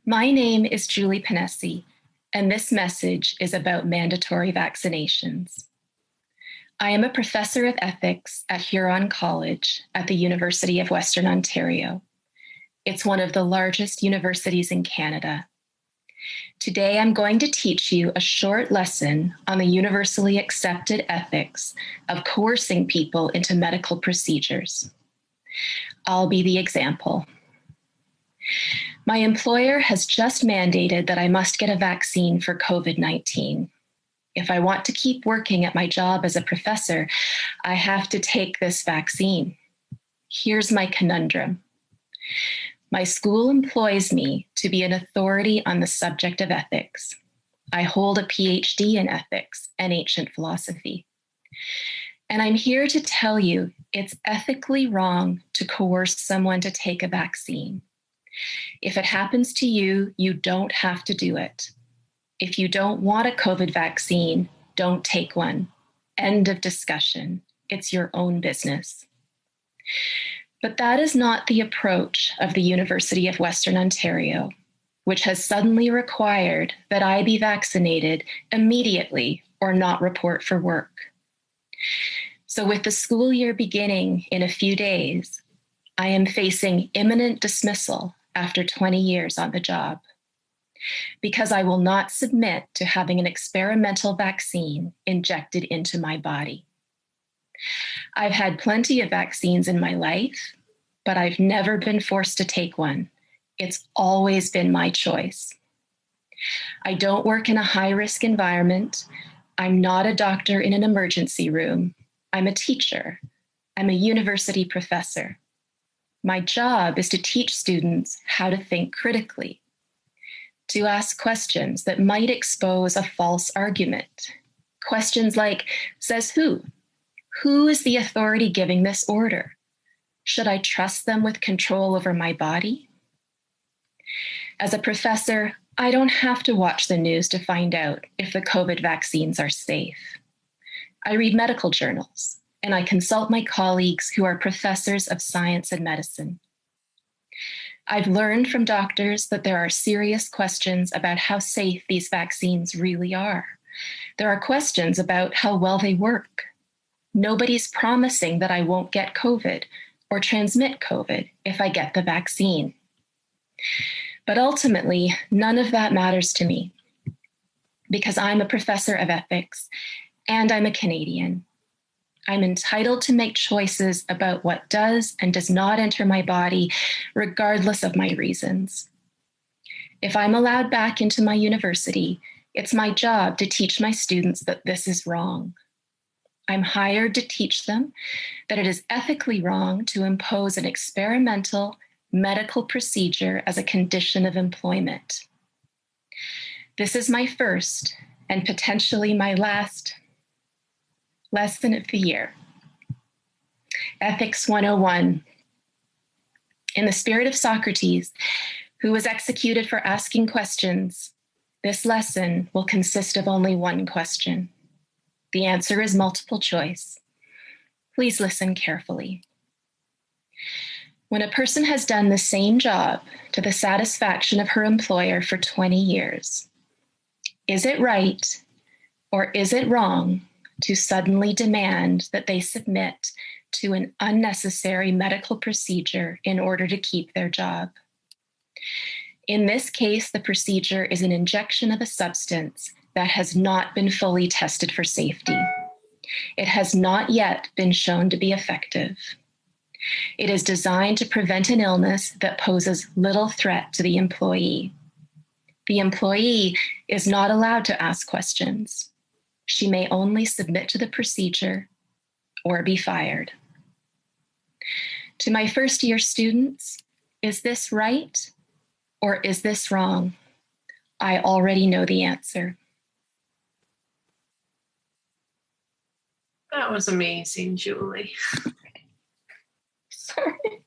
My name is Julie Panesi, and this message is about mandatory vaccinations. I am a professor of ethics at Huron College at the University of Western Ontario. It's one of the largest universities in Canada. Today, I'm going to teach you a short lesson on the universally accepted ethics of coercing people into medical procedures. I'll be the example. My employer has just mandated that I must get a vaccine for COVID-19. If I want to keep working at my job as a professor, I have to take this vaccine. Here's my conundrum. My school employs me to be an authority on the subject of ethics. I hold a PhD in ethics and ancient philosophy. And I'm here to tell you it's ethically wrong to coerce someone to take a vaccine. If it happens to you, you don't have to do it. If you don't want a COVID vaccine, don't take one. End of discussion. It's your own business. But that is not the approach of the University of Western Ontario, which has suddenly required that I be vaccinated immediately or not report for work. So with the school year beginning in a few days, I am facing imminent dismissal after 20 years on the job, because I will not submit to having an experimental vaccine injected into my body. I've had plenty of vaccines in my life, but I've never been forced to take one. It's always been my choice. I don't work in a high-risk environment. I'm not a doctor in an emergency room. I'm a teacher. I'm a university professor. My job is to teach students how to think critically, to ask questions that might expose a false argument. Questions like, says who? Who is the authority giving this order? Should I trust them with control over my body? As a professor, I don't have to watch the news to find out if the COVID vaccines are safe. I read medical journals, and I consult my colleagues who are professors of science and medicine. I've learned from doctors that there are serious questions about how safe these vaccines really are. There are questions about how well they work. Nobody's promising that I won't get COVID or transmit COVID if I get the vaccine. But ultimately, none of that matters to me because I'm a professor of ethics and I'm a Canadian. I'm entitled to make choices about what does and does not enter my body, regardless of my reasons. If I'm allowed back into my university, it's my job to teach my students that this is wrong. I'm hired to teach them that it is ethically wrong to impose an experimental medical procedure as a condition of employment. This is my first and potentially my last lesson of the year. Ethics 101. In the spirit of Socrates, who was executed for asking questions, this lesson will consist of only one question. The answer is multiple choice. Please listen carefully. When a person has done the same job to the satisfaction of her employer for 20 years, is it right or is it wrong to suddenly demand that they submit to an unnecessary medical procedure in order to keep their job? In this case, the procedure is an injection of a substance that has not been fully tested for safety. It has not yet been shown to be effective. It is designed to prevent an illness that poses little threat to the employee. The employee is not allowed to ask questions. She may only submit to the procedure or be fired. To my first-year students, is this right or is this wrong? I already know the answer. That was amazing, Julie. Sorry.